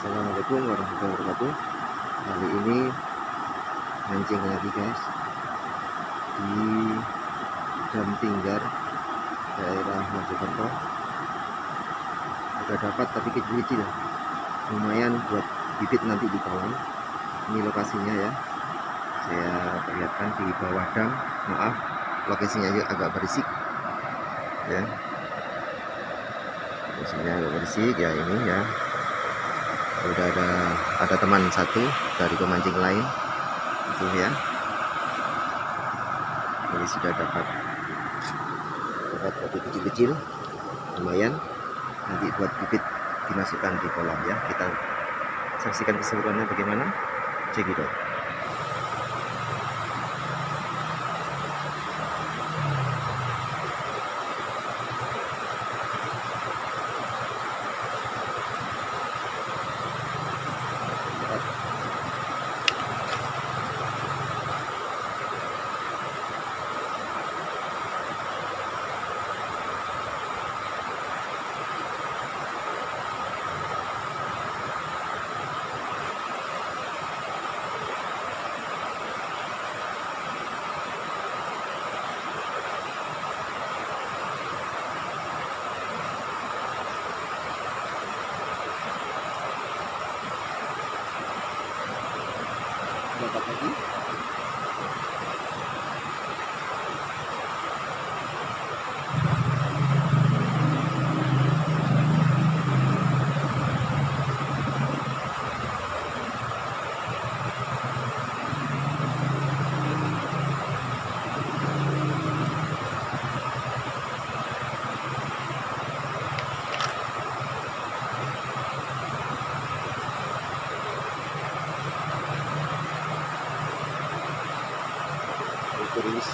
Assalamualaikum warahmatullahi wabarakatuh. Kali ini mancing lagi guys di Dam Tinggar daerah Mojokerto. Udah dapat tapi kecil-kecil, lumayan buat bibit nanti di kolam. Ini lokasinya ya, saya perlihatkan di bawah dam. Maaf lokasinya agak berisik ya, lokasinya agak berisik ya. Ini ya udah ada teman satu dari pemancing lain itu ya. Ini sudah dapat kopi kecil-kecil, lumayan nanti buat bibit dimasukkan di kolam ya. Kita saksikan keseruannya bagaimana. Check it out. Dapat lagi. Turis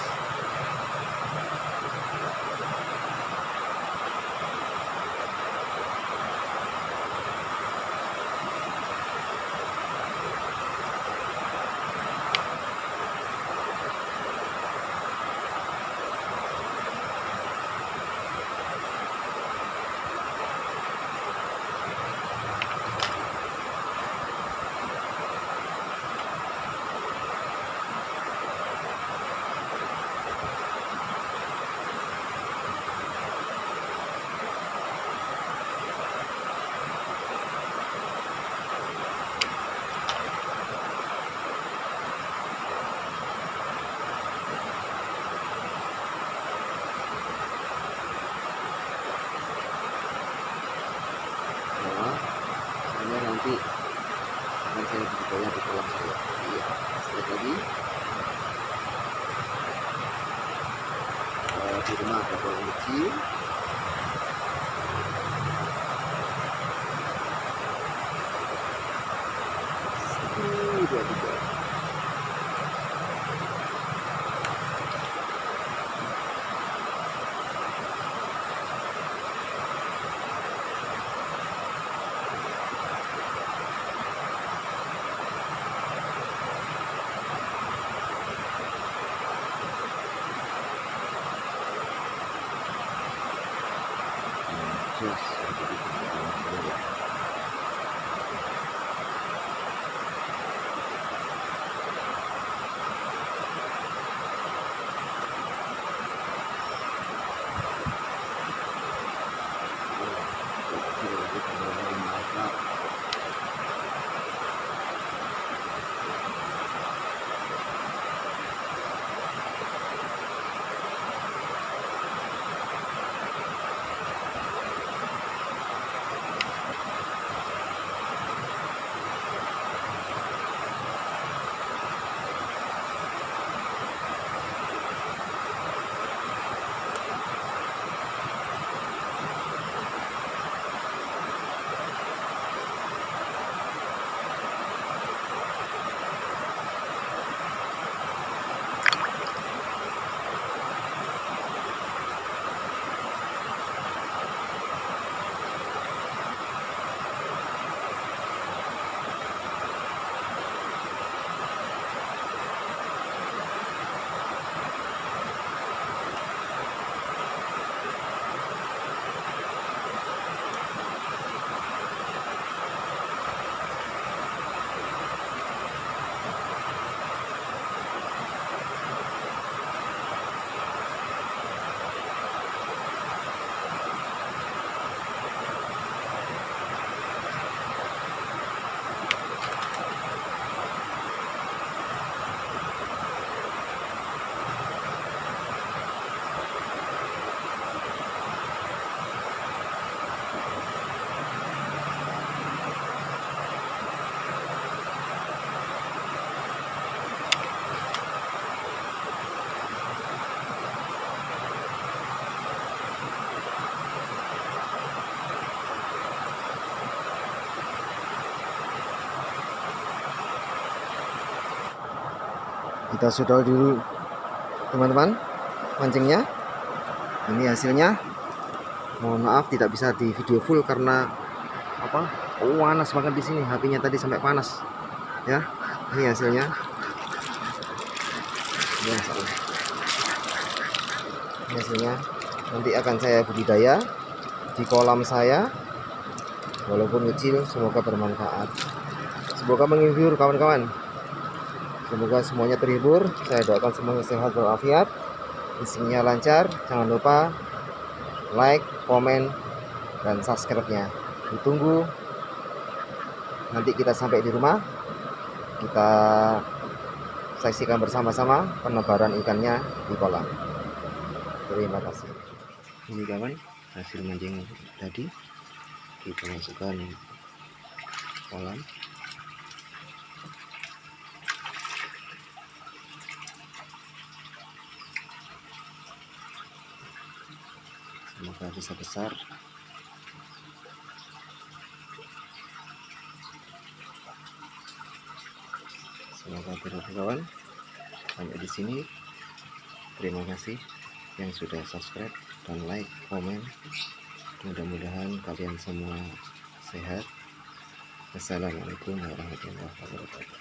nanti akan saya budidaya di kolam saya. Iya, sekali lagi di rumah ada kolam kecil. Satu, dua, tiga. Just Kita sudah dulu teman-teman mancingnya. Ini hasilnya. Mohon maaf tidak bisa di video full karena apa? Oh, panas banget di sini. HP-nya tadi sampai panas. Ya, ini hasilnya. Ini hasilnya. Nanti akan saya budidaya di kolam saya. Walaupun kecil, semoga bermanfaat. Semoga menghibur kawan-kawan. Semoga semuanya terhibur. Saya doakan semuanya sehat walafiat. Isinya lancar. Jangan lupa like, komen, dan subscribe-nya. Ditunggu. Nanti kita sampai di rumah, kita saksikan bersama-sama penebaran ikannya di kolam. Terima kasih. Ini kawan, hasil mancing tadi kita masukkan kolam. Semoga bisa besar. Semoga berhasil kawan. Sampai di sini. Terima kasih yang sudah subscribe dan like, komen. Mudah-mudahan kalian semua sehat. Assalamualaikum warahmatullahi wabarakatuh.